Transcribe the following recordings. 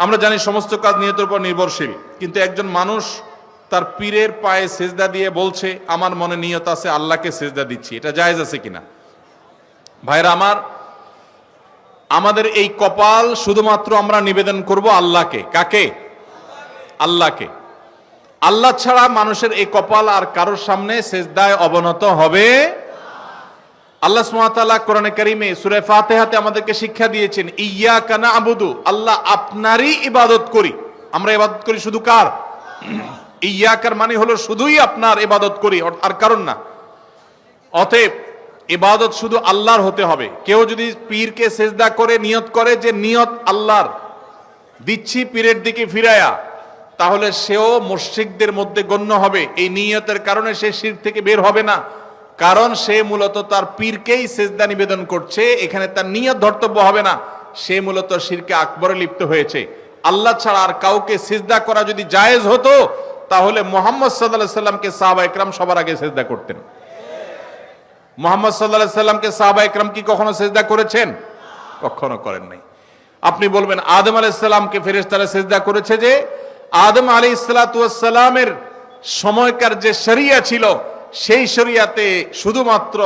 আমরা জানি সমস্ত কাজ নিয়তের উপর নির্ভরশীল, কিন্তু একজন মানুষ তার পীরের পায়ে সেজদা দিয়ে বলছে আমার মনে নিয়ত আছে আল্লাহকে সেজদা দিচ্ছি, এটা জায়েজ আছে কিনা? ভাইরা আমার, আমাদের এই কপাল শুধুমাত্র আমরা নিবেদন করব আল্লাহকে। কাকে? আল্লাহকে। আল্লাহ ছাড়া মানুষের এই কপাল আর কারোর সামনে সেজদায় অবনত হবে। আল্লাহ সুবহানাহু ওয়া তাআলা কোরআনে কারীমে সূরা ফাতিহাতে আমাদেরকে শিক্ষা দিয়েছেন, ইয়্যাকা না'বুদু, আল্লাহ আপনারই ইবাদত করি। আমরা ইবাদত করি শুধু কার? ইয়্যাকার মানে হলো শুধুই আপনার ইবাদত করি, আর কারণ না। অতএব ইবাদত শুধু আল্লাহর হতে হবে। কেউ যদি পীরকে সেজদা করে নিয়ত করে যে নিয়ত আল্লাহর, দিচ্ছি পীরের দিকে ফিরায়া, তাহলে সেও মুশরিকদের মধ্যে গণ্য হবে। এই নিয়তের কারণে সে শিরক থেকে বের হবে না, কারণ সে মূলত তার পীরকেই সেজদা নিবেদন করছে। এখানে তার নিয়ত ধর্তব্য হবে না, সে মূলত শিরকে আকবরে লিপ্ত হয়েছে। আল্লাহ ছাড়া আর কাউকে সিজদা করা যদি জায়েজ হতো, তাহলে মুহাম্মদ সাল্লাল্লাহু আলাইহি সাল্লামকে সাহাবা ইকরাম সবার আগে সিজদা করতেন। মুহাম্মদ সাল্লাল্লাহু আলাইহি সাল্লামকে সাহাবা ইকরাম কি কখনো সিজদা করেছেন? কখনো করেন নাই। আপনি বলবেন আদম আলাইহিস সালামকে ফেরেশতারা সিজদা করেছে, যে আদম আলাইহিস সালাতু ওয়াস সালামের সময়কার যে শরিয়া ছিল, সেই শরিয়াতে শুধুমাত্র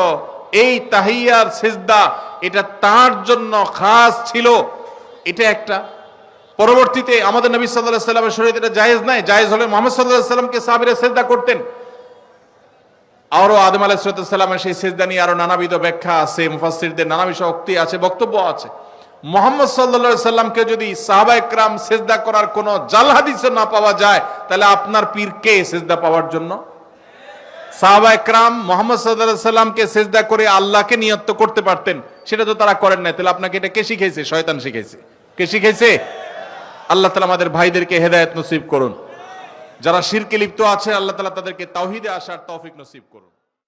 এই তাহিয়ার সিজদা এটা তার জন্য খাস ছিল। এটা একটা। পরবর্তীতে আমাদের নবী সাল্লাল্লাহু আলাইহি সাল্লামের শরীয়তে এটা জায়েজ নাই। জায়েজ হলে মুহাম্মদ সাল্লাল্লাহু আলাইহি সাল্লামকে সাহাবীরা সিজদা করতেন। আরো আদম আলাইহিস সালামের সেই সিজদা নিয়ে আরো নানাবিধ ব্যাখ্যা আছে, মুফাসসিরদের নানা বিষয় উক্তি আছে, বক্তব্য আছে। মুহাম্মদ সাল্লাল্লাহু আলাইহি সাল্লামকে যদি সাহাবা ইকরাম সিজদা করার কোনো জাল হাদিসে না পাওয়া যায়, তাহলে আপনার পীর কে সিজদা পাওয়ার জন্য? সাহাবা ইকরাম মুহাম্মদ সাল্লাল্লাহু আলাইহি সাল্লামকে সিজদা করে আল্লাহকে নিয়ত করতে পারতেন, সেটা তো তারা করেন না। তাহলে আপনাকে এটা কে শিখাইছে? শয়তান শিখাইছে। কে শিখাইছে? আল্লাহ তাআলা আমাদের ভাইদেরকে হেদায়েত নসিব করুন। যারা শিরকে লিপ্ত আছে, আল্লাহ তাআলা তাদেরকে তাওহীদে আসার তৌফিক নসিব করুন।